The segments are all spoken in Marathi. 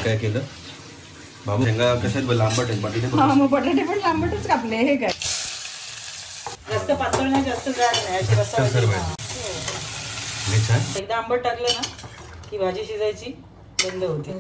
काय केलं बाबू शेंगा कशात लांबट आहेत बटाटे हा मग बटाटे पण लांबटच कापले. हे काय जास्त पातळ नाही जास्त जाड नाही अशी रस्सा एकदा आंबट टाकलं ना की भाजी शिजायची बंद होते.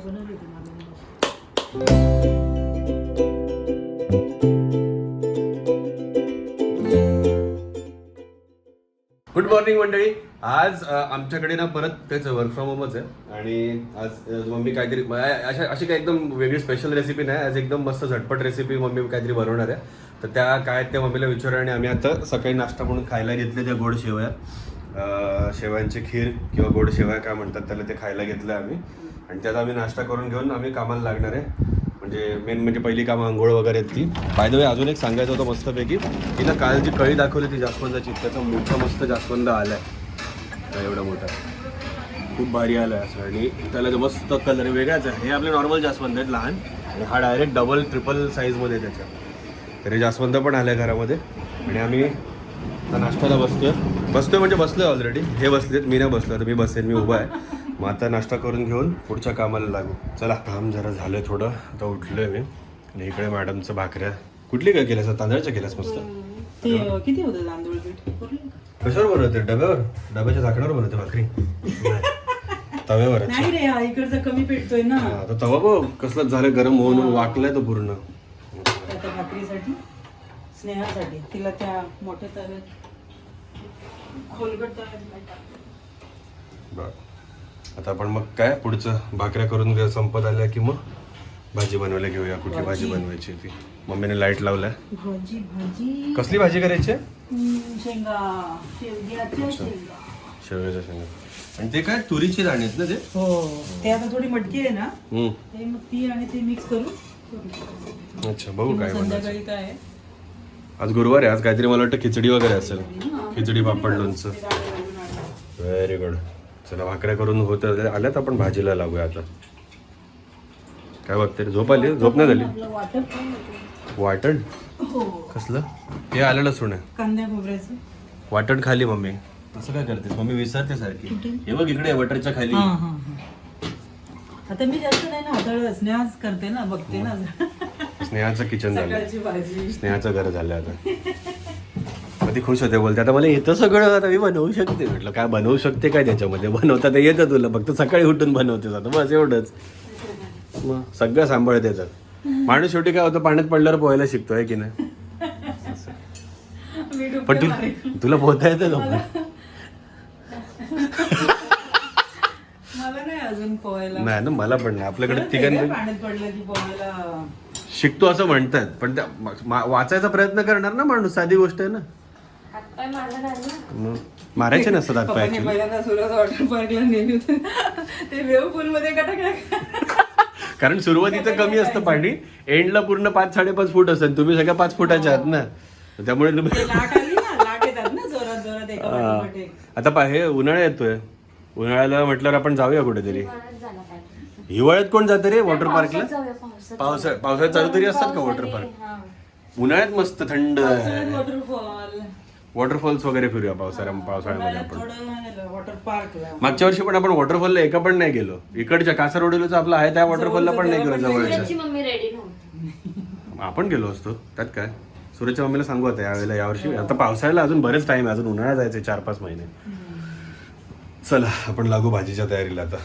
गुड मॉर्निंग मंडळी. आज आमच्याकडे ना परत तेच वर्क फ्रॉम होमच आहे आणि आज मम्मी काहीतरी अशी काही एकदम वेगळी स्पेशल रेसिपी नाही, आज एकदम मस्त झटपट रेसिपी मम्मी काहीतरी बनवणार आहे. तर त्या काय त्या मम्मीला विचारू आणि आम्ही आता सकाळी नाश्ता म्हणून खायला घेतले त्या गोड शेवया, शेवयांची खीर किंवा गोड शेवया काय म्हणतात त्याला, ते खायला घेतलं आम्ही आणि त्यात आम्ही नाश्ता करून घेऊन आम्ही कामाला लागणार आहे. म्हणजे मेन म्हणजे पहिली कामं आंघोळ वगैरे आहेत ती. बाय द वे अजून एक सांगायचं होतं मस्तपैकी, तिनं काल जी कळी दाखवली ती जास्वंदाची, त्याचा मोठा मस्त जास्वंद आला आहे, एवढा मोठा खूप भारी आला आहे असं आणि त्याला मस्त कलर वेगळाच आहे. हे आपले नॉर्मल जास्वंद आहेत लहान आणि हा डायरेक्ट डबल ट्रिपल साईजमध्ये आहे त्याच्या. तर हे जास्वंद पण आलं आहे घरामध्ये आणि आम्ही आता नाश्त्याला बसतोय म्हणजे बसलोय ऑलरेडी. हे बसलेत, मी नाही बसलो, तर मी बसेन, मी उभा आहे. मग आता नाश्ता करून घेऊन पुढच्या कामाला लागू. चला काम जरा झालं थोडं, आता उठलोय मी आणि इकडे मॅडमचं भाकऱ्या. कुठली काय केल्यास? तांदळाच्या केल्यास मस्त. किती होतं तांदूळ पीठ? कशावर बनवते? डब्यावर? डब्याच्या झाकणावर बनवते भाकरी? तव्यावर? नाही रे, इकडचा कमी पेटतोय ना. आता तवा बघ कसलं झालं, गरम होऊन वाकलाय तो पूर्ण. आता भाकरीसाठी स्नेहासाठी तिला त्या मोठ्या तव्यात खोलगट तव्यात. आता आपण मग काय पुढचं भाकऱ्या करून संपत आल्या की मग भाजी बनवायला घेऊया. कुठली भाजी बनवायची ती? मम्मीने लाईट लावलाय. भाजी कसली भाजी करायची? शेंगा, शेवग्याच्या शेंगा. शेवग्याच्या शेंगा. आणि ते काय तुरीची दाणे आहेत ना ते? हो, ते आता थोडी मटकी आहे ना, ते मग ती आणि ते मिक्स करू. अच्छा, बघू काय संध्याकाळी काय आहे. आज गुरुवार आहे, आज काहीतरी मला वाटतं खिचडी वगैरे असेल. खिचडी पापड लोणचं. Very good. चला भाकऱ्या करून होत आल्यात, आपण भाजीला लागूया आता. काय बघते रे, झोप आली? झोप नाही झाली? वाटण? कसलं? हे आलं लसूण आहे, कांद्या खोबऱ्याचं वाटण खाली. मम्मी असं काय करतेस? मम्मी विसरते सारखी. हे बघ इकडे बटरच्या खाली. आता मी जास्त नाही ना हाताळत, स्नेहाच करते ना, बघते ना. स्नेहाचं किचन झालं, सकाळची भाजी. स्नेहाचं घर झालं आता. ती खुश होते, बोलते आता मला येतं सगळं, आता मी बनवू शकते. म्हटलं काय बनवू शकते काय त्याच्यामध्ये? बनवता तर येतं तुला, फक्त सकाळी उठून बनवतेस आता, बस एवढंच. मग सगळं सांभाळत येतात. माणूस शेवटी काय होतं, पाण्यात पडल्यावर पोहायला शिकतो आहे की नाही? पण तुला पोहता येतं का? मला नाही अजून पोहायला. नाही ना, मला पण नाही. आपल्याकडे तिघांना पाण्यात पडलं की पोहायला शिकतो असं म्हणतात, पण त्या वाचायचा प्रयत्न करणार ना माणूस, साधी गोष्ट आहे ना. मारायचे नसतात हात पाय. पहिल्यांदा सुरत वॉटर पार्कला नेली होती, ते वेव पूल मध्ये कारण सुरुवातीचं कमी असतं पाणी, एंडला पूर्ण 5-5.5 फूट असतं. तुम्ही सगळ्या 5 फुटाच्या आहात ना, त्यामुळे तुम्ही आता हे उन्हाळा येतोय, उन्हाळ्याला म्हटल्यावर आपण जाऊया कुठेतरी. हिवाळ्यात कोण जातं रे वॉटर पार्कला? पावसाळ्यात चालू तरी असतात का वॉटर पार्क? उन्हाळ्यात मस्त थंड वॉटरफॉल्स वगैरे फिरूया पावसाळ्यामध्ये आपण. वॉटर पार्क मागच्या वर्षी पण आपण वॉटरफॉलला एका पण नाही गेलो. इकडच्या कासारवडीला आपला आहे त्या वॉटरफॉलला पण नाही गेलो जवळच्या. आपण गेलो असतो, त्यात काय. सूरजच्या मम्मीला सांगू आता यावेळेला, यावर्षी. आता पावसाळ्याला अजून बरेच टाइम आहे, अजून उन्हाळा जायचे 4-5 महिने. चला आपण लागू भाजीच्या तयारीला आता.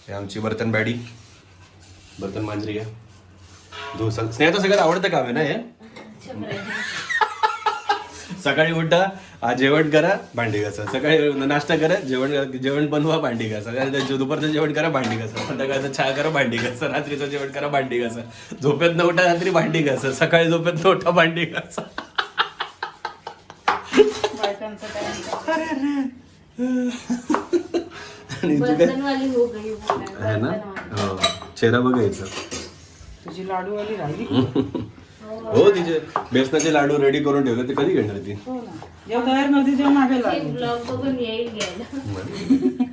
हे आमची बर्तन बॅडी, बर्तन मांजरी आहे. स्नेहाचं सगळ्यात आवडतं काम आहे ना हे. सकाळी उठा, जेवण करा, भांडी घासा. सकाळी नाश्ता करा, जेवण बनवा, भांडी घासा. दुपारचं जेवण करा, भांडी घासा. संध्याकाळचं चहा करा, भांडी घासा. रात्रीचं जेवण करा, भांडी घासा. झोपेत न उठा, रात्री भांडी घासा. सकाळी झोपेत न उठा, भांडी घासा. आहे ना, चेहरा बघायचा. तुझी लाडूवाली राहिली. हो, तिचे बेसनाचे लाडू रेडी करून ठेवले, ते कधी घेणार ती? जेव्हा तयार नव्हती तेव्हा मागायला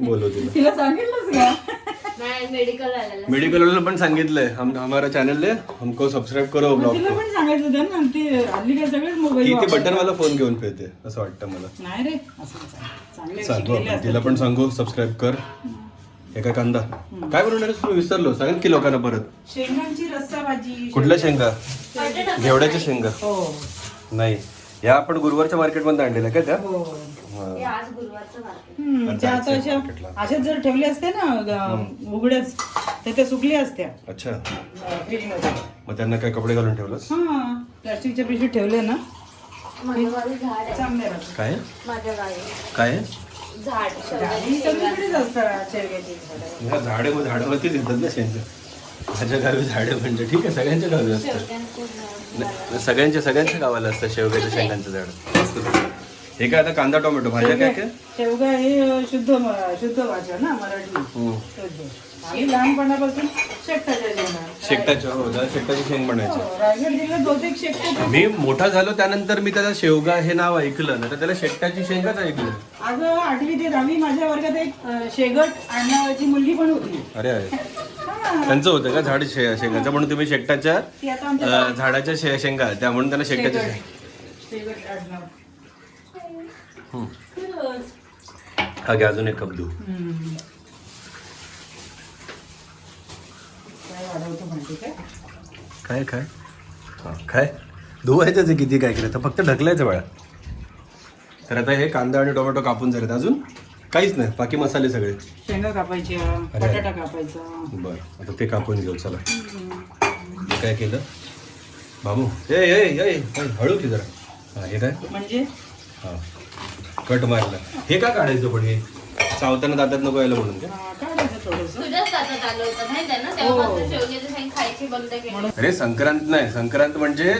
बोलव तिला सांगितलंच का? मेडिकल वाला पण सांगितलंय, हमारा चॅनल है, हमको सबस्क्राईब करो, ब्लॉग तिला पण सांगायचं होतं ना, ती हल्ली काय सगळेच मोबाईल ती बटन वाला फोन घेऊन फिरते असं वाटतं मला. नाही रे, असं चांगले सांगू आपण, तिला पण सांगू सबस्क्राईब कर. हे काय कांदा काय बनवणार आहेस तू? विसरलो, सांग की लोकांना परत. शेंगांची रस्सा भाजी. कुठल्या शेंगा? घेवड्याच्या शेंगा? हो नाही, या आपण गुरुवारच्या मार्केटमध्ये आणलेल्या काय त्या? हो. आज गुरुवारचं मार्केट. त्या आता अशाच जर ठेवले असते ना उघड्याच तर ते सुकले असत्या अच्छा, फ्रीजमध्ये. मग त्यांना काय कपडे घालून ठेवलंस? हा प्लास्टिकच्या पिशवीत ठेवले ना माझ्या गावी झाड आहे. चांगले राहतात. काय माझ्या गावी काय झाड गावी सगळीकडेच असतात शेवग्याची झाडं. झाडावरती देतात ना शेंगा. माझ्या गावी झाडे म्हणजे ठीक आहे, सगळ्यांच्या गावी असतात. सगळ्यांच्या गावाला असतं शेवग्याच्या शेंगांचं झाड. हे काय आता कांदा टोमॅटो भाज्या काय काय? शेवगा हे शुद्ध भाषा ना मराठी. शुद्ध. आम्ही लहानपणापासून शेकटाच्या शेंगा. शेकटाच्या, हो जरा शेकटाची शेंग बनायची. हो, रायगड जिल्ह्यात बहुतेक शेकटा. मी मोठा झालो त्यानंतर मी त्याला शेवगा हे नाव ऐकलं ना, तर त्याला शेकटाची शेंगाच ऐकलं. अगं 8वी ते 10वी माझ्या वर्गात एक शेगट नावाची मुलगी पण होती. अरे अरे, हा. त्यांचं होतं का झाड शेंगाचं, म्हणून तुम्ही शेकटाच्या ती आता आमच्या झाडाच्या शेंगा, त्या म्हणून त्यांना शेकटाच्या शेंगा. शेगट आडनाव. हा घ्या, अजून एक कप देऊ. काय वाढवतो म्हणते काय? काय काय काय धुवायचंच आहे, किती काय केलं तर फक्त ढकलायचं बाळा. तर आता हे कांदा आणि टोमॅटो कापून झालेत, अजून काहीच नाही, बाकी मसाले सगळे. शेंगा कापायच्या, बटाटा कापायचा. बरं, आता ते कापून घेऊ. चला, हे काय केलं बाबू? ए हळू की जरा. हा, हे काय? म्हणजे हा, कट मारला. हे काय काढायचं पण? हे चावताना दातात नको यायला म्हणून का? काढायचं थोडस. तुझ्याच हातात आलं होतं माहिती आहे ना, तेव्हापासून शेवग्याची शेंग खायची बंद केली. अरे संक्रांत नाही, संक्रांत म्हणजे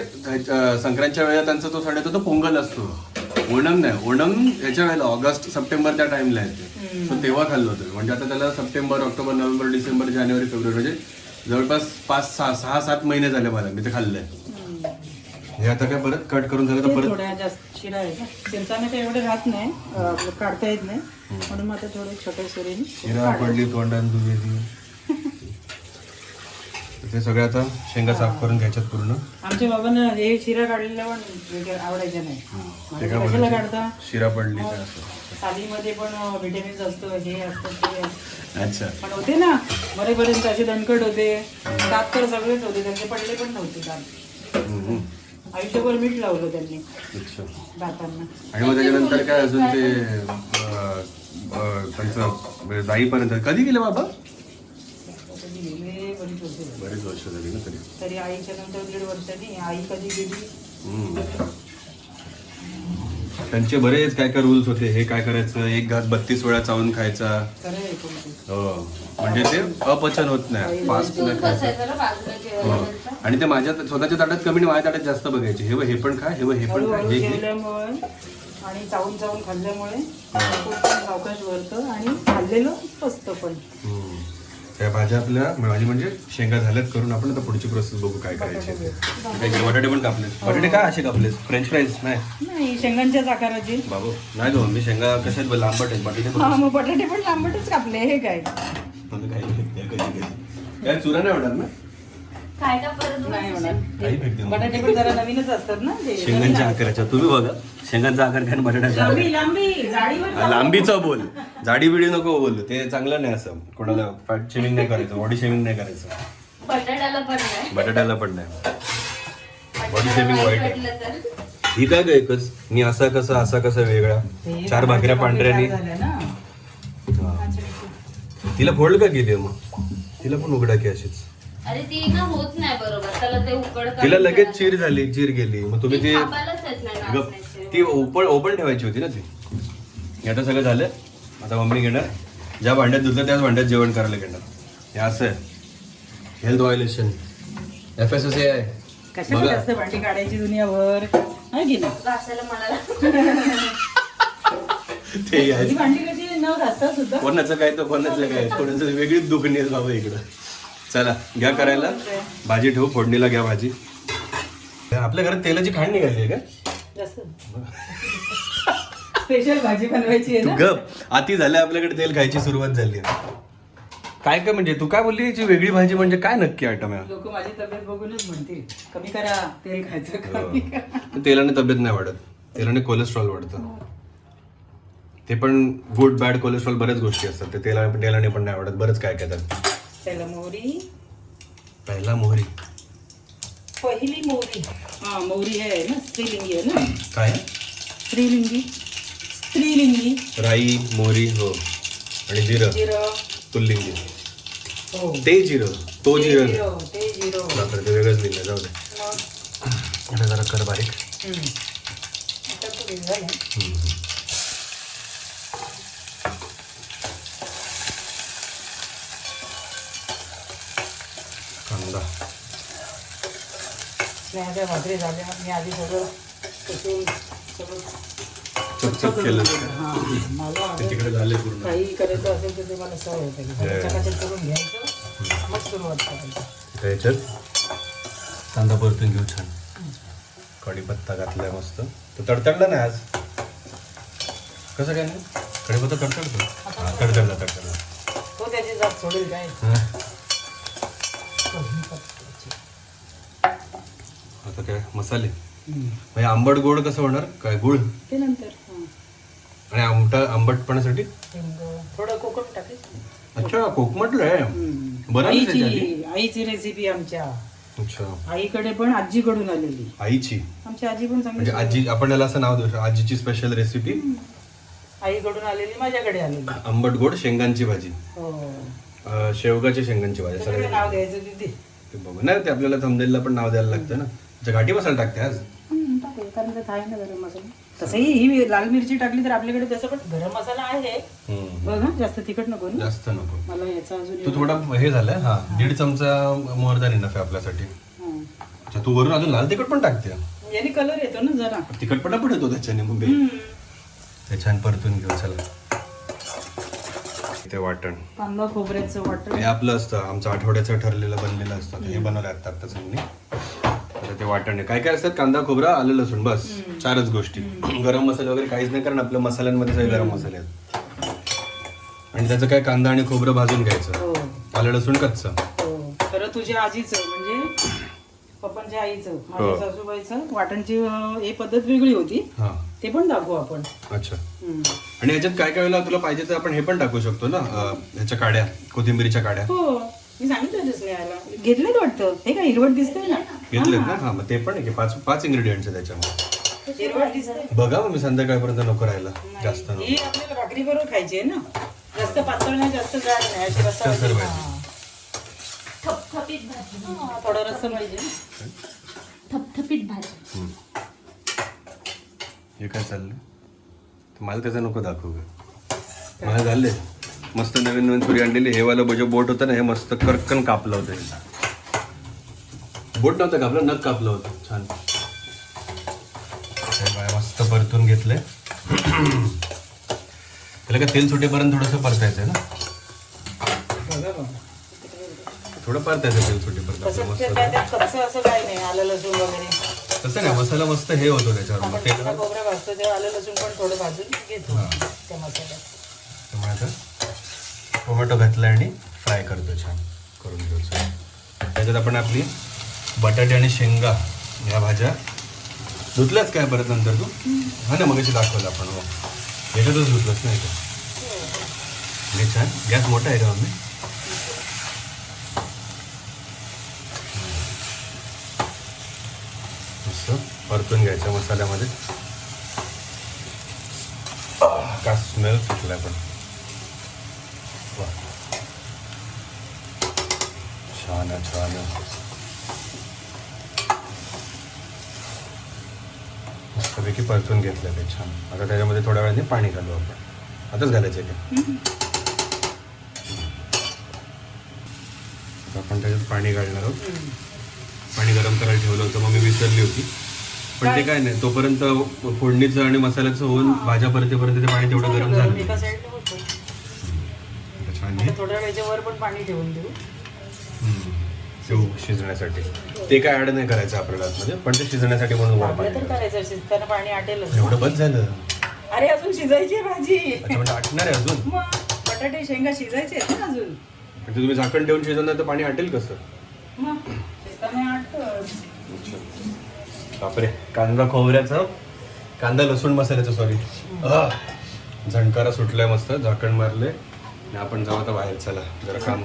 संक्रांतच्या वेळेला त्यांचा तो सण येतो तो पोंगल असतो. ओणम नाही, ओणम याच्या वेळेला ऑगस्ट सप्टेंबर त्या टाइमला येते. सो तेव्हा खाल्लं होतं. म्हणजे आता त्याला सप्टेंबर, ऑक्टोबर, नोव्हेंबर, डिसेंबर, जानेवारी, फेब्रुवारी म्हणजे जवळपास 5-6-7 महिने झाले मला, मी ते खाल्लंय. हे आता काय परत कट करून झालं तर परत थोड्या जास्त शिरा आहे का? चिंचाने काही एवढे राहत नाही, आपलं काढता येत नाही, म्हणून मग आता थोडे छोट्या सुरीने शिरा पडली तोंडात दुबेली. ते सगळं आता शेंगा साफ करून घ्यायच्यात पूर्ण. आमच्या बाबांना हे शिरा काढलेला पण वेगळं आवडायचं नाही. ते काय कशाला काढता? शिरा पडली काय असं. सालीमध्ये पण विटॅमिन्स असतो, हे असतं ते असतं. अच्छा, पण होते ना बरेपर्यंत असे दणकट होते, दात तर सगळेच होते, त्यांचे पडले पण नव्हते दात. आयुष्यभर मीठ लावलं त्यांनी अच्छा. दातांना. आणि मग त्याच्यानंतर काय अजून ते त्यांचं जाईपर्यंत कधी गेले बाबा? गेले बरीच वर्षे झाली. बरेच वर्ष झाली ना तरी. तरी आईच्या नंतर 1.5 वर्षांनी आई कधी गेली. त्यांचे बरेच काय काय रूल्स होते. हे काय करायचं, एक घास 32 वेळा चावून खायचा. खरं आहे कोणते. हो, म्हणजे ते अपचन होत नाही, फास्ट तूप नाही खायचं. बसायचं ना बाजूला हो. जेवायला. आणि ते माझ्या स्वतःच्या ताटात कमी आणि माझ्या ताटात जास्त बघायचे. हे पण खा, हे पण खा, हळूहळू हे घे. जेवल्यामुळे आणि चावून चावून खाल्ल्यामुळे पोट पण सावकाश वरतं आणि खाल्लेलं पचतं पण. त्या भाज्या आपल्या माझी म्हणजे शेंगा झाल्यात करून आपण आता पुढची प्रोसेस बघू काय करायची. बटाटे पण कापले. बटाटे काय असे कापले? फ्रेंच फ्राईज नाही? नाही, शेंगांच्याच आकाराची. बाबू नाही गो, मी शेंगा कशात लांबट आहेत, बटाटे हा, मग बटाटे पण लांबटच कापले. हे काय काय चुरा नाही होणार ना? काय का परत नाही बसायचं? होणार. काही भेटते बटाटे पण जरा नवीनच असतात ना ते. शेंगांच्या आकाराच्या. तुम्ही बघा शेंगांचा आकार काय, बटाट्याचा आकार. लांबी जाडीवर लांबीचं बोल, जाडी बिडी नको बोल, ते चांगलं नाही. असं कोणाला फॅट शेमिंग नाही करायचं, बॉडी शेमिंग नाही करायचं. बटाट्याला पण नाही. बटाट्याला पण नाही. बॉडी शेमिंग नाही वाईट आहे. पडलं तर. ही काय काय एकच, मी असा कसा वेगळा. 4 भाकऱ्या पांढऱ्यानी. झाल्या ना. तिला फोल्ड का केली मग? तिला पण उघडा की अशीच. अरे ती ना होत नाही बरोबर, त्याला ते उकड तिला लगेच चीर गेली. मग तुम्ही ती खापायलाच येत नाही गप, नाचण्याची. ती ओपन ठेवायची होती ना ती. हे आता सगळं झालं. आता मम्मी घेणार, ज्या भांड्यात धुतलं त्याच भांड्यात जेवण करायला घेणार. हे असं आहे हेल्थ व्हायलेशन, FSSAI आहे. कशाला जास्त भांडी काढायची दुनियाभर, आहे की नाही? घासायला मला ते आहे. ही भांडी कशी न घासता सुद्धा. कोणाचं काय तर कोणाचं काय, कोणाचं वेगळीच दुखणी आहे बाबा इकडं. चला घ्या करायला. भाजी ठेवू, फोडणीला घ्या भाजी. आपल्या घरात तेलाची खाण निघाली आहे का? जास्त स्पेशल भाजी बनवायची आहे तू ना. गप, आती झालं आपल्याकडे तेल खायची सुरुवात झाली आहे. काय काय म्हणजे तू काय बोलली याची वेगळी भाजी म्हणजे काय नक्की आयटम आहे? लोक माझी तब्येत बघूनच म्हणतील कमी करा तेल खायचं, कमी करा. तेलाने तब्येत नाही वाढत, तेलाने कोलेस्ट्रॉल वाढतं. ते पण गुड बॅड कोलेस्ट्रॉल बऱ्याच गोष्टी असतात. ते तेलाने पण नाही आवडत. बरंच काय काय त्यात. त्याला मोहरी, पहिला मोहरी. पहिली मोहरी. हा मोहरी हे आहे ना, स्त्रीलिंगी आहे ना. काय आहे? स्त्रीलिंगी. राई, मोहरी, हो. आणि जिरं. पुल्लिंगी. हो. ते जिरं. तो जिरं. ते जिरं. बापरे, ते वेगळंच लिहिलं. जाऊ दे. आता जरा कर बारीक. आता पुढे झालं. कांदा. स्नेहाच्या भाकरी झाल्या. मी आधी सगळं कसून सगळं चपचप केलं. हा मला ते तिकडे झाले पूर्ण. काही करायचं असेल तर ते मला सवय होतं की सगळं चकाचक करून घ्यायचं, मग सुरुवात करायची. त्याच्यात कांदा परतून घेऊ छान. कढीपत्ता घातलाय मस्त. तो तडतडला नाही आज. कसं काय नाही? कढीपत्ता तडतडतो. हा तडतडला. तो त्याची जात सोडेल काय. आता काय मसाले म्हणजे आंबट गोड कसं होणार? काय गुळ ते नंतर आणि आंबटपणासाठी थोडं कोकम टाकायचं. अच्छा, कोकमटलं आहे. बरं आहे त्याच्यात. आईची रेसिपी आमच्या. अच्छा. आईकडे पण आजीकडून आलेली. आईची आमची आजी पण चांगली. म्हणजे आजी, आपण याला असं नाव देऊ शकतो, आजीची स्पेशल रेसिपी. आईकडून आलेली, माझ्याकडे आलेली. आंबट गोड शेंगांची भाजी. हो. शेवगाची शेंगांची भाजी. सगळं नाव द्यायचं तिथे. ते बघू नाही, ते आपल्याला थंबनेलला पण नाव द्यायला लागतं ना. अच्छा, घाटी मसाला टाकते आज. कारण त्यात आहे ना गरम मसाला. तसंही ही लाल मिरची टाकली तर आपल्याकडे तसं पण गरम मसाला आहे. बघ ना, जास्त तिखट नको ना. जास्त नको. मला याचा अजून तू थोडा हे झालाय. हा 1.5 चमचा मोर दॅन इनफ आहे आपल्यासाठी. अच्छा, तू वरून अजून लाल तिखट पण टाकते. याने कलर येतो ना जरा. तिखटपणा पण येतो त्याच्याने. मग ते छान परतून घेऊ. चला, ते वाटण. कांदा खोबऱ्याचं वाटण हे आपलं असतं, आमचं आठवड्याचं ठरलेलं बनलेलं असतं. हे बनवलं आता सांगली. आता ते वाटण आहे. काय काय असतात? कांदा, खोबरा, आलं, लसूण, बस 4च गोष्टी. गरम मसाले वगैरे काहीच नाही, कारण आपल्या मसाल्यांमध्ये सगळे गरम मसाले आहेत. आणि त्याचं काय, कांदा आणि खोबरं भाजून घ्यायचं. आलं लसूण कच्चं. खरं तुझ्या आजीचं म्हणजे पप्पांच्या आईचं, माझ्या सासूबाईचं वाटणची हे पद्धत वेगळी होती. ते पण दाखवू आपण. अच्छा. आणि याच्यात काय काय वेळेला तुला पाहिजे तर आपण हे पण टाकू शकतो ना, ह्याच्या काड्या, कोथिंबीरीच्या काड्या. हो, मी सांगितलं स्नेहाला. घेतलेत वाटतं. हे काय हिरवट दिसतंय ना? घेतलेत ना. हा, मग ते पण आहे की 5 इंग्रेडियंट्स आहे त्याच्यामध्ये. हिरवट दिसतंय. बघा मग, मी संध्याकाळपर्यंत नको राहिला जास्त. ही आपल्याला भाकरी बरोबर खायची आहे ना. जास्त पातळ नाही, जास्त जाड नाही. अशी रस्सा थपथपीत भाजी. थोडा रस्सा पाहिजे. थपथपीत भाजी. हे काय चाललं? मला त्याचं नको दाखवू ग. मला झाले मस्त नवीन चुरी आणलेली. हे वाला जो बोट होतं ना, हे मस्त कर्कन कापलं होतं. बोट नव्हतं कापलं, नख कापलं होतं. छान मस्त परतून घेतलंय. त्याला का तेल सुटेपर्यंत थोडंसं परतायचंय ना. थोडं परतायचं तेल सुटेपर्यंत. असं काही नाही. आलं लसूण वगैरे तसं नाही, मसाला मस्त हे होतो त्याच्यावर. मग तेल खोबरं भाजतो तेव्हा आलं लसूण पण थोडं भाजून घेतो त्या मसाल्यात. त्यामुळे आता टोमॅटो घातला आणि फ्राय करतो. छान करून घ्यायचं. त्याच्यात आपण आपली बटाटे आणि शेंगा ह्या भाज्या धुतल्याच काय परत नंतर तू? हा ना, मग अशी दाखवलं आपण. हो, याच्यातच धुतलंच नाही का? हे छान. गॅस मोठा आहे का मम्मी? मस्त परतून घ्यायचं मसाल्यामध्ये. का स्मेल सुटलाय पण. छान छान. मस्तपैकी परतून घेतलं ते छान. आता त्याच्यामध्ये थोड्या वेळाने पाणी घालू आपण. आताच घालायचं आहे ते. आपण त्याच्यात पाणी घालणार आहोत. पाणी गरम करायला ठेवलं होतं, मग मी विसरली होती. पण ते काय नाही, तोपर्यंत फोडणीचं आणि मसाल्याचं होऊन भाज्या परतेपर्यंत ते पाणी तेवढं गरम झालं. एका साईडला होतं. छान. थोड्या वेळेच्या वर पण पाणी ठेवून देऊ शिजण्यासाठी. ते काय ऍड नाही करायचं आपल्याला आतमध्ये, पण ते शिजण्यासाठी म्हणून तर करायचं. शिजताना पाणी आटेलच. एवढं बस झालं. अरे अजून शिजायची आहे भाजी. अच्छा, म्हणजे आटणार आहे अजून. मग बटाटे शेंगा शिजायचे आहेत ना अजून. म्हणजे तुम्ही झाकण ठेवून शिजवणार तर पाणी आटेल कसं? मग शिजताना आटतं. बापरे, कांदा खोबऱ्याचं, कांदा लसूण मसाल्याचं, सॉरी. झणकारा सुटलाय मस्त, झाकण मारले आणि आपण जाऊ आता बाहेर. चला जरा काम.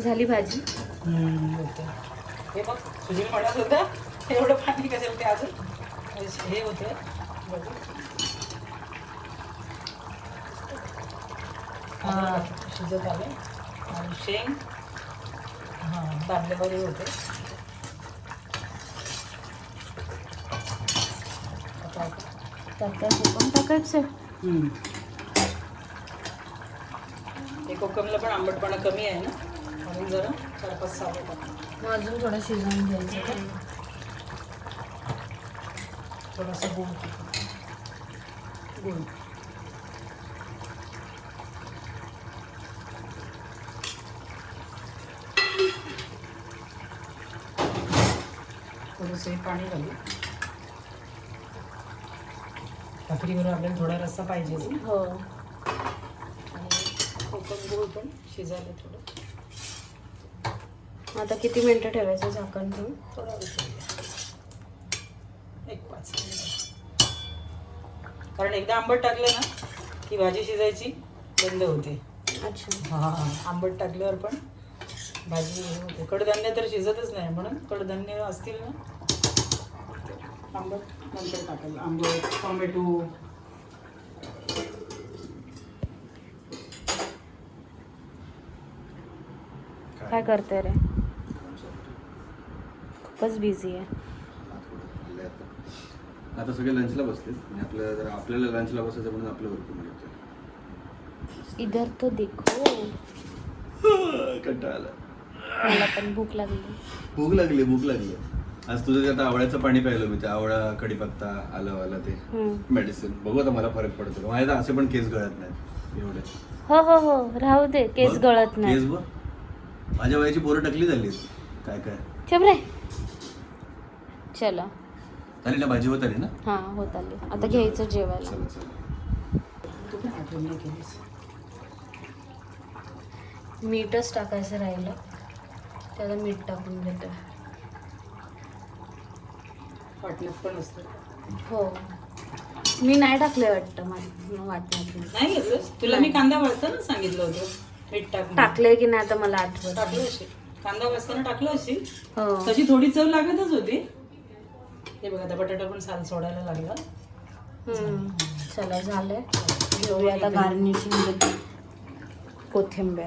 झाली भाजी. होतं. हे बघ सुजील म्हणत होता एवढं पाणी कशाला ते अजून हे होतं बघू. हा शिजत आले आणि शेंग दाबल्यावर हे होते. त्यात काय कोकम टाकायचं. हे कोकमला पण आंबटपणा कमी आहे ना म्हणून जरा 4-5 सावं टाकतो. अजून थोडं शिजवून घ्यायचं का? थोडासा गुळ. थोडंसं पाणी घालू. भाकरीवर आपल्याला थोडा रस्सा पाहिजे. हो. आणि कोकम गुळ पण शिजायला थोडं. आता किती मिनिटं ठेवायचं झाकण ठेवून? थोडा वेळ 1-5 मिनिट. कारण एकदा आंबट टाकलं ना की भाजी शिजायची बंद होते. अच्छा. हां आंबट टाकल्यावर पण भाजी हे होते. कडधान्य तर शिजतच नाही म्हणून कडधान्य असतील ना आंबट नंतर टाकायचं. आंबट टोमॅटो काय करते रे? खूपच बिझी आहे. आता सगळे लंचला बसले आणि आपल्याला लंचला बसायचं म्हणून आपलं वरती इधर तो देखो. कंटाळा आला. मला पण भूक लागली. भूक लागली. आज तुझं ते आता आवळ्याचं पाणी प्यायलं मी. ते आवळा, कढीपत्ता, आलं ते मेडिसिन. बघू आता मला फरक पडतो. माझ्या तर असे पण केस गळत नाहीत एवढे. हो राहू दे. केस गळत नाही. केस बघ माझ्या वयाची पोरं टकली झाली. काय चल रे. चला झाली ना भाजी होत आली ना. हा होत आली. आता घ्यायचं जेवायला. तू पण आठवण नाही केलीस. मीठच टाकायचं राहिलं त्याला मीठ टाकून घेतो. वाटण्यात पण असतं. हो मी नाही टाकलं वाटतं. मला वाटण्यात नाही घेतलंस. तुला मी कांदा भाजताना सांगितलं होतं मीठ टाक. टाकलंय की नाही आता मला आठवत. टाकलं असेल. कांदा भाजताना टाकलं असेल. हो तशी थोडी चव लागतच होती. हे बघा आता बटाटा पण साल सोडायला लागला. चला झालंय. घेऊया आता गार्निशिंग कोथिंबीर.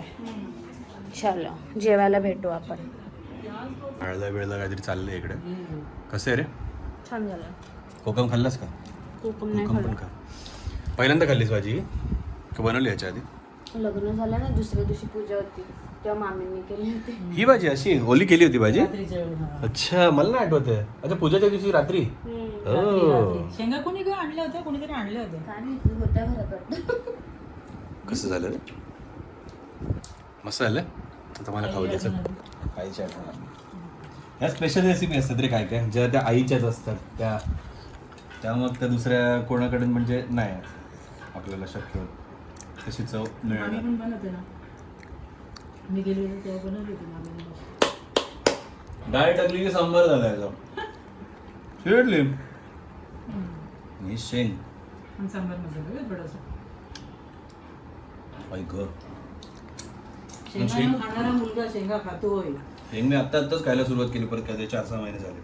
चलो जेवायला भेटू आपण. वेळला काहीतरी चाललंय इकडे. कसं आहे रे? छान झालं. कोकम खाल्लास का? कोकम नाही कोकम पण खा. पहिल्यांदा खाल्लीस भाजी का बनवली याच्या आधी? लग्न झालं ना दुसऱ्या दिवशी पूजा होती तेव्हा मामींनी केली होती. ही भाजी अशी ओली केली होती भाजी. रात्रीच्या वेळी, हा. अच्छा मला नाही आठवत आहे. अच्छा पूजाच्या दिवशी रात्री. रात्री. शेंगा कोणी आणल्या होत्या? कोणीतरी आणल्या होत्या. काय माहिती होत्या घरात वाटतं. कसं झालं रे? मस्त झालं. आता मला खाऊ द्यायचं. आईच्या ह्या स्पेशल रेसिपी असतात रे काय काय ज्या त्या आईच्याच असतात त्या मग त्या दुसऱ्या कोणाकडे म्हणजे नाही आपल्याला शक्य होत तशी चव आम्ही मिळणार. पण बनवते ना. मी गेली होती तेव्हा बनवली होती मामीने. डाळ टाकली की सांबार झाला याचा. शिरडली ही शेंग. आणि सांबार मसाला थोडासा. ऐक शेंगा खाणारा मुलगा शेंगा खातोय. शेंग मी आत्ताच खायला सुरुवात केली परत काय 4-6 महिने झाले.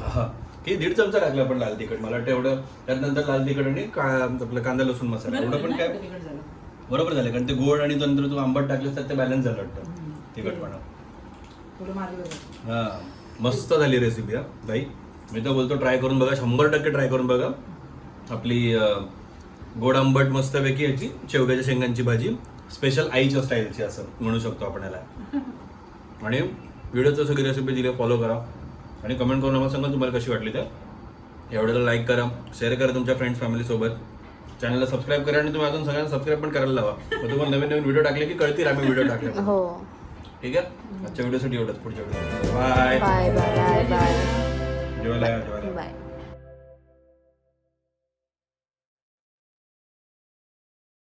हा की 1.5 चमचा टाकला आपण लाल तिखट. मला वाटतं एवढं. त्यानंतर लाल तिखट आणि आपलं कांदा लसूण मसाला एवढं पण काय बरोबर झालं. कारण ते गोड आणि नंतर तू आंबट टाकलं तर ते बॅलन्स झालं वाटतं तिखटपणा. थोडं मारलं. हा मस्त झाली रेसिपी. हा भाई मी तर बोलतो ट्राय करून बघा. 100% ट्राय करून बघा. आपली गोड आंबट मस्तपैकी याची शेवग्याच्या शेंगांची भाजी स्पेशल आईच्या स्टाईलची असं म्हणू शकतो आपण याला. आणि व्हिडिओचं सगळी रेसिपी दिली फॉलो करा आणि कमेंट करून आम्हाला सांगा तुम्हाला कशी वाटली. तर एवढ्याला लाईक करा, शेअर करा तुमच्या फ्रेंड्स फॅमिलीसोबत. चॅनलला सबस्क्राईब करा आणि तुम्ही अजून सगळ्यांना सबस्क्राईब पण करायला लावा. मग तुम्हाला नवीन नवीन व्हिडिओ टाकले की कळतील आम्ही व्हिडिओ टाकले. हो ठीक आहे. आजच्या व्हिडिओसाठी एवढंच. पुढच्या video bye bye bye bye bye जेवायला बाय.